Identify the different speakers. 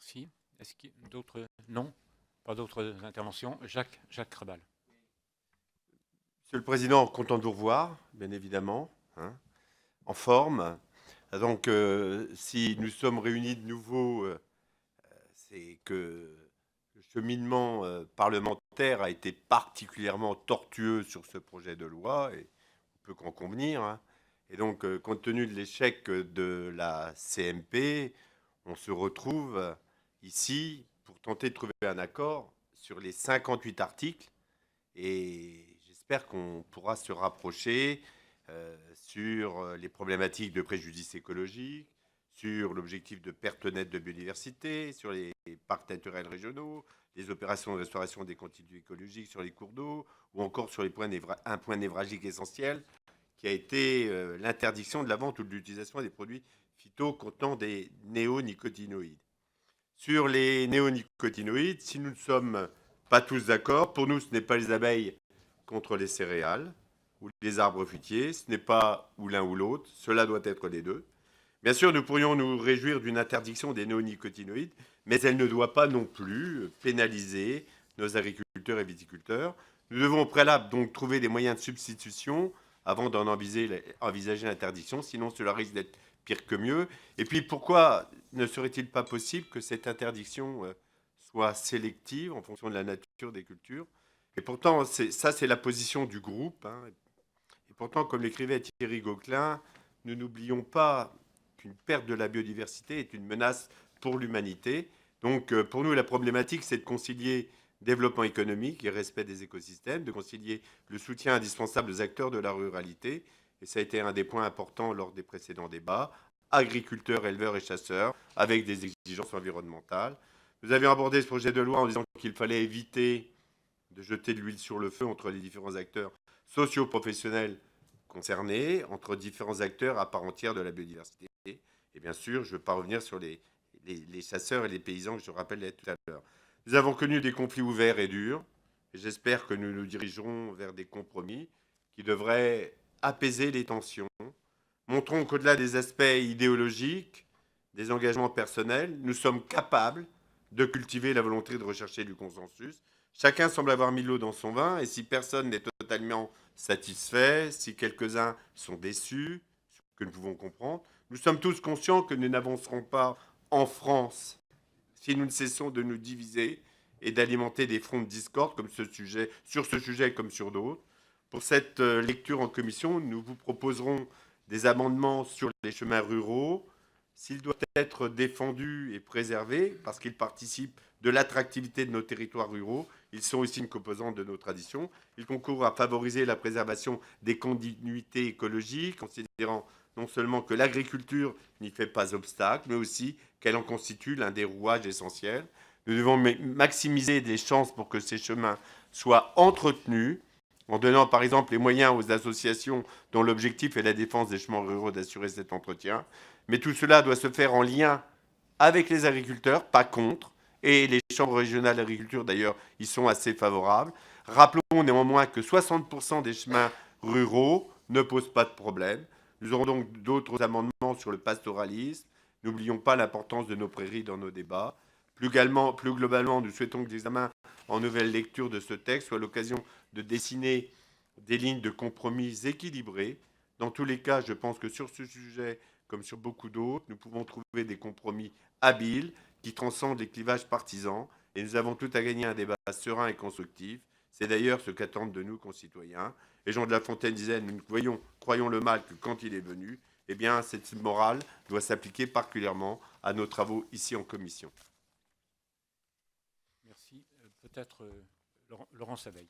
Speaker 1: Merci. Est-ce qu'il y a d'autres? Non? Pas d'autres interventions? Jacques Krabal.
Speaker 2: Monsieur le Président, content de vous revoir, bien évidemment, hein, en forme. Donc, si nous sommes réunis de nouveau, c'est que le cheminement parlementaire a été particulièrement tortueux sur ce projet de loi, et on peut qu'en convenir, hein. Et donc, compte tenu de l'échec de la CMP, on se retrouve ici pour tenter de trouver un accord sur les 58 articles. Et j'espère qu'on pourra se rapprocher sur les problématiques de préjudice écologique, sur l'objectif de perte nette de biodiversité, sur les parcs naturels régionaux, les opérations de restauration des contigus écologiques sur les cours d'eau, ou encore sur un point névralgique essentiel, qui a été l'interdiction de la vente ou de l'utilisation des produits phyto contenant des néonicotinoïdes. Sur les néonicotinoïdes, si nous ne sommes pas tous d'accord, pour nous, ce n'est pas les abeilles contre les céréales ou les arbres fruitiers, ce n'est pas ou l'un ou l'autre, cela doit être les deux. Bien sûr, nous pourrions nous réjouir d'une interdiction des néonicotinoïdes, mais elle ne doit pas non plus pénaliser nos agriculteurs et viticulteurs. Nous devons au préalable donc trouver des moyens de substitution avant d'en envisager l'interdiction, sinon cela risque d'être pire que mieux. Et puis pourquoi ne serait-il pas possible que cette interdiction soit sélective en fonction de la nature des cultures? Et pourtant, ça c'est la position du groupe, hein. Et pourtant, comme l'écrivait Thierry Gauquelin, nous n'oublions pas qu'une perte de la biodiversité est une menace pour l'humanité. Donc pour nous, la problématique, c'est de concilier développement économique et respect des écosystèmes, de concilier le soutien indispensable aux acteurs de la ruralité, et ça a été un des points importants lors des précédents débats, agriculteurs, éleveurs et chasseurs, avec des exigences environnementales. Nous avions abordé ce projet de loi en disant qu'il fallait éviter de jeter de l'huile sur le feu entre les différents acteurs socio-professionnels concernés, entre différents acteurs à part entière de la biodiversité. Et bien sûr, je ne veux pas revenir sur les chasseurs et les paysans que je rappelais tout à l'heure. Nous avons connu des conflits ouverts et durs, et j'espère que nous nous dirigerons vers des compromis qui devraient apaiser les tensions. Montrons qu'au-delà des aspects idéologiques, des engagements personnels, nous sommes capables de cultiver la volonté de rechercher du consensus. Chacun semble avoir mis l'eau dans son vin, et si personne n'est totalement satisfait, si quelques-uns sont déçus, ce que nous pouvons comprendre, nous sommes tous conscients que nous n'avancerons pas en France si nous ne cessons de nous diviser et d'alimenter des fronts de discorde sur ce sujet comme sur d'autres. Pour cette lecture en commission, nous vous proposerons des amendements sur les chemins ruraux. S'ils doivent être défendus et préservés, parce qu'ils participent de l'attractivité de nos territoires ruraux, ils sont aussi une composante de nos traditions. Ils concourent à favoriser la préservation des continuités écologiques, considérant non seulement que l'agriculture n'y fait pas obstacle, mais aussi qu'elle en constitue l'un des rouages essentiels. Nous devons maximiser les chances pour que ces chemins soient entretenus, en donnant par exemple les moyens aux associations dont l'objectif est la défense des chemins ruraux d'assurer cet entretien. Mais tout cela doit se faire en lien avec les agriculteurs, pas contre, et les chambres régionales d'agriculture d'ailleurs y sont assez favorables. Rappelons néanmoins que 60% des chemins ruraux ne posent pas de problème. Nous aurons donc d'autres amendements sur le pastoralisme. N'oublions pas l'importance de nos prairies dans nos débats. Plus globalement, nous souhaitons que l'examen en nouvelle lecture de ce texte soit l'occasion de dessiner des lignes de compromis équilibrées. Dans tous les cas, je pense que sur ce sujet, comme sur beaucoup d'autres, nous pouvons trouver des compromis habiles qui transcendent les clivages partisans, et nous avons tout à gagner un débat serein et constructif. C'est d'ailleurs ce qu'attendent de nous, concitoyens. Et Jean de La Fontaine disait, nous croyons le mal que quand il est venu. Eh bien, cette morale doit s'appliquer particulièrement à nos travaux ici en commission.
Speaker 1: Merci. Peut-être Laurent Saveille.